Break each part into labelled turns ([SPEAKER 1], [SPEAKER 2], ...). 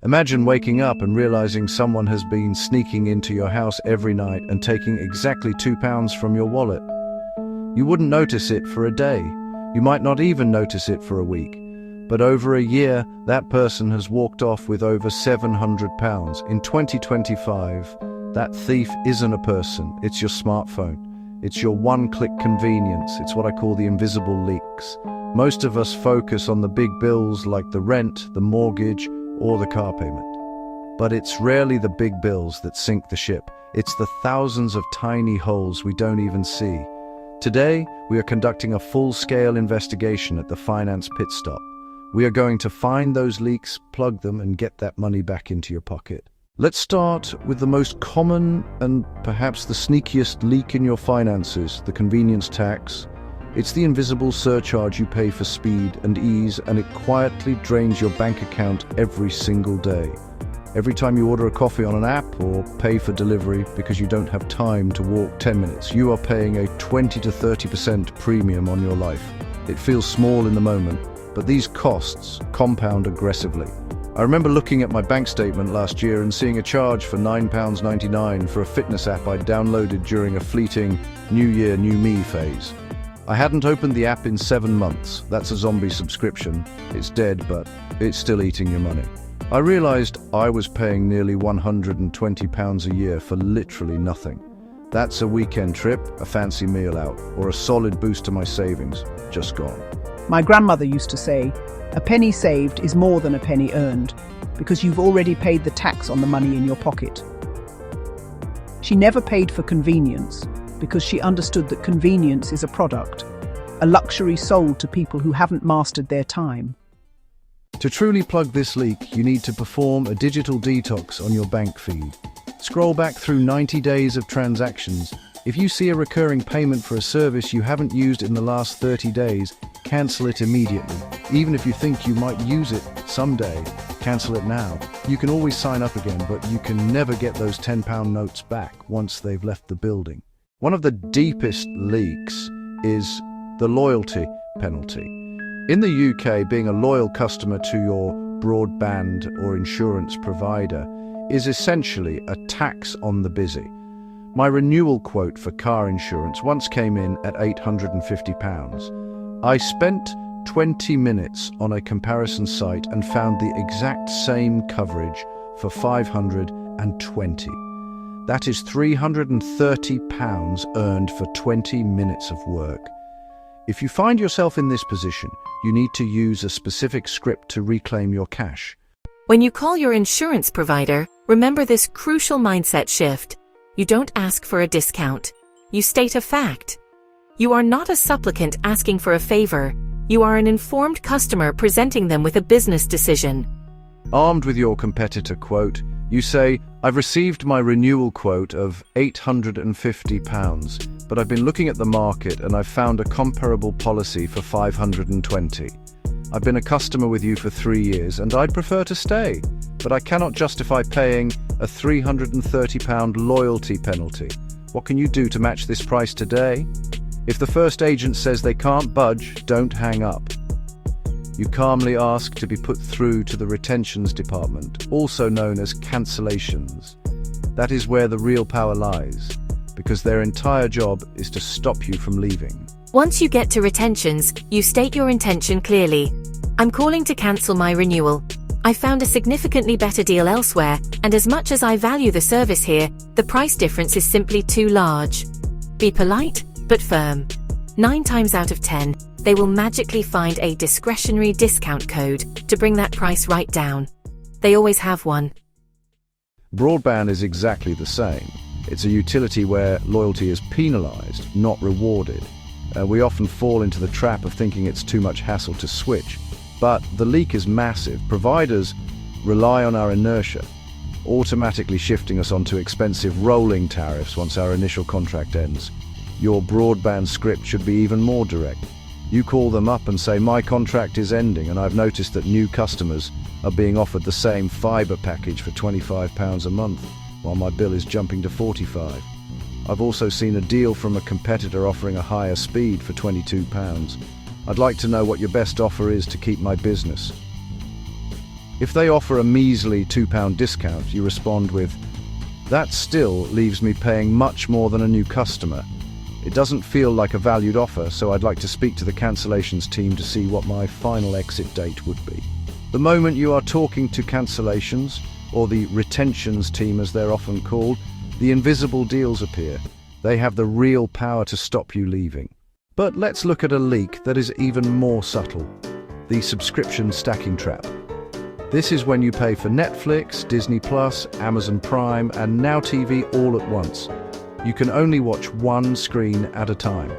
[SPEAKER 1] Imagine waking up and realizing someone has been sneaking into your house every night and taking exactly £2 from your wallet. You wouldn't notice it for a day. You might not even notice it for a week. But over a year, that person has walked off with over £700. In 2025, that thief isn't a person, it's your smartphone. It's your one-click convenience. It's what I call the invisible leaks. Most of us focus on the big bills like the rent, the mortgage, or the car payment. But it's rarely the big bills that sink the ship. It's the thousands of tiny holes we don't even see. Today, we are conducting a full-scale investigation at the finance pit stop. We are going to find those leaks, plug them, and get that money back into your pocket. Let's start with the most common and perhaps the sneakiest leak in your finances, the convenience tax. It's the invisible surcharge you pay for speed and ease, and it quietly drains your bank account every single day. Every time you order a coffee on an app or pay for delivery because you don't have time to walk 10 minutes, you are paying a 20 to 30% premium on your life. It feels small in the moment, but these costs compound aggressively. I remember looking at my bank statement last year and seeing a charge for £9.99 for a fitness app I'd downloaded during a fleeting New Year, New Me phase. I hadn't opened the app in 7 months. That's a zombie subscription. It's dead, but it's still eating your money. I realized I was paying nearly £120 a year for literally nothing. That's a weekend trip, a fancy meal out, or a solid boost to my savings, just gone.
[SPEAKER 2] My grandmother used to say, "A penny saved is more than a penny earned, because you've already paid the tax on the money in your pocket." She never paid for convenience, because she understood that convenience is a product, a luxury sold to people who haven't mastered their time.
[SPEAKER 1] To truly plug this leak, you need to perform a digital detox on your bank feed. Scroll back through 90 days of transactions. If you see a recurring payment for a service you haven't used in the last 30 days, cancel it immediately. Even if you think you might use it someday, cancel it now. You can always sign up again, but you can never get those £10 notes back once they've left the building. One of the deepest leaks is the loyalty penalty. In the UK, being a loyal customer to your broadband or insurance provider is essentially a tax on the busy. My renewal quote for car insurance once came in at £850. I spent 20 minutes on a comparison site and found the exact same coverage for £520. That is £330 earned for 20 minutes of work. If you find yourself in this position, you need to use a specific script to reclaim your cash.
[SPEAKER 3] When you call your insurance provider, remember this crucial mindset shift. You don't ask for a discount. You state a fact. You are not a supplicant asking for a favor. You are an informed customer presenting them with a business decision.
[SPEAKER 1] Armed with your competitor quote, you say, "I've received my renewal quote of £850, but I've been looking at the market and I've found a comparable policy for £520. I've been a customer with you for 3 years and I'd prefer to stay, but I cannot justify paying a £330 loyalty penalty. What can you do to match this price today?" If the first agent says they can't budge, don't hang up. You calmly ask to be put through to the retentions department, also known as cancellations. That is where the real power lies, because their entire job is to stop you from leaving.
[SPEAKER 3] Once you get to retentions, you state your intention clearly. "I'm calling to cancel my renewal. I found a significantly better deal elsewhere, and as much as I value the service here, the price difference is simply too large." Be polite, but firm. 9 times out of 10, they will magically find a discretionary discount code to bring that price right down. They always have one.
[SPEAKER 1] Broadband is exactly the same. It's a utility where loyalty is penalized, not rewarded. We often fall into the trap of thinking it's too much hassle to switch. But the leak is massive. Providers rely on our inertia, automatically shifting us onto expensive rolling tariffs once our initial contract ends. Your broadband script should be even more direct. You call them up and say, "My contract is ending and I've noticed that new customers are being offered the same fiber package for £25 a month, while my bill is jumping to £45. I've also seen a deal from a competitor offering a higher speed for £22. I'd like to know what your best offer is to keep my business." If they offer a measly £2 discount, you respond with, "That still leaves me paying much more than a new customer. It doesn't feel like a valued offer, so I'd like to speak to the cancellations team to see what my final exit date would be." The moment you are talking to cancellations, or the retentions team as they're often called, the invisible deals appear. They have the real power to stop you leaving. But let's look at a leak that is even more subtle: the subscription stacking trap. This is when you pay for Netflix, Disney+, Amazon Prime, and Now TV all at once. You can only watch one screen at a time.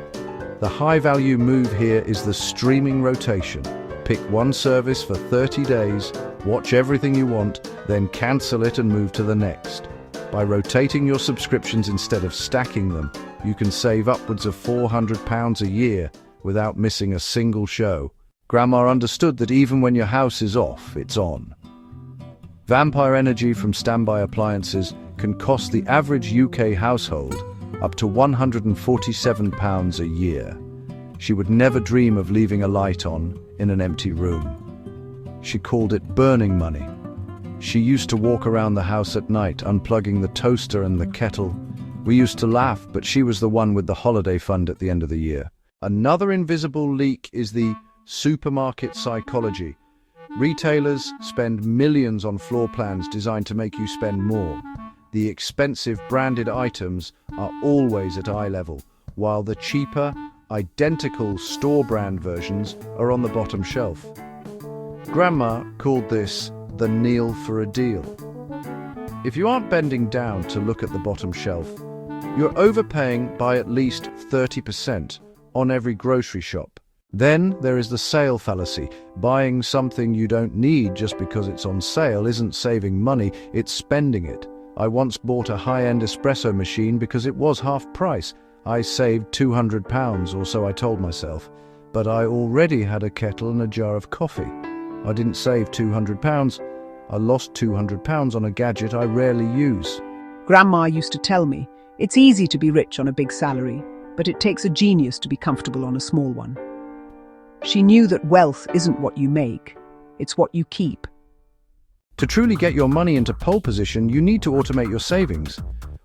[SPEAKER 1] The high-value move here is the streaming rotation. Pick one service for 30 days, watch everything you want, then cancel it and move to the next. By rotating your subscriptions instead of stacking them, you can save upwards of £400 a year without missing a single show. Grandma understood that even when your house is off, it's on. Vampire energy from standby appliances can cost the average UK household up to £147 a year. She would never dream of leaving a light on in an empty room. She called it burning money. She used to walk around the house at night, unplugging the toaster and the kettle. We used to laugh, but she was the one with the holiday fund at the end of the year. Another invisible leak is the supermarket psychology. Retailers spend millions on floor plans designed to make you spend more. The expensive branded items are always at eye level, while the cheaper, identical store brand versions are on the bottom shelf. Grandma called this the kneel for a deal. If you aren't bending down to look at the bottom shelf, you're overpaying by at least 30% on every grocery shop. Then there is the sale fallacy. Buying something you don't need just because it's on sale isn't saving money, it's spending it. I once bought a high-end espresso machine because it was half price. I saved £200, or so I told myself. But I already had a kettle and a jar of coffee. I didn't save £200. I lost £200 on a gadget I rarely use.
[SPEAKER 2] Grandma used to tell me, it's easy to be rich on a big salary, but it takes a genius to be comfortable on a small one. She knew that wealth isn't what you make, it's what you keep.
[SPEAKER 1] To truly get your money into pole position, you need to automate your savings.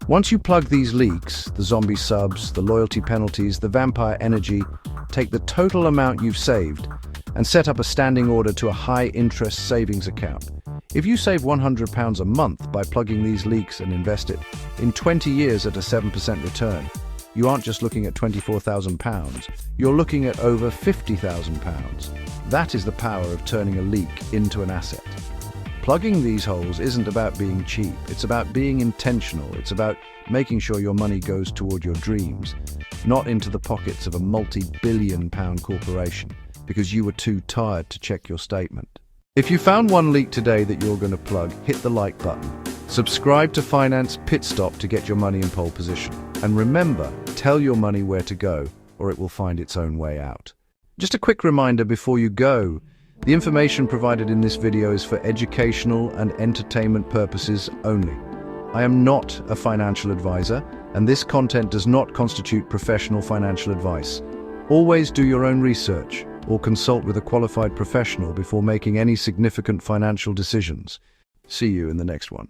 [SPEAKER 1] Once you plug these leaks, the zombie subs, the loyalty penalties, the vampire energy, take the total amount you've saved and set up a standing order to a high-interest savings account. If you save £100 a month by plugging these leaks and invest it in 20 years at a 7% return, you aren't just looking at £24,000, you're looking at over £50,000. That is the power of turning a leak into an asset. Plugging these holes isn't about being cheap, it's about being intentional, it's about making sure your money goes toward your dreams, not into the pockets of a multi-billion-pound corporation because you were too tired to check your statement. If you found one leak today that you're going to plug, hit the like button. Subscribe to Finance Pit Stop to get your money in pole position. And remember, tell your money where to go, or it will find its own way out. Just a quick reminder before you go, the information provided in this video is for educational and entertainment purposes only. I am not a financial advisor, and this content does not constitute professional financial advice. Always do your own research or consult with a qualified professional before making any significant financial decisions. See you in the next one.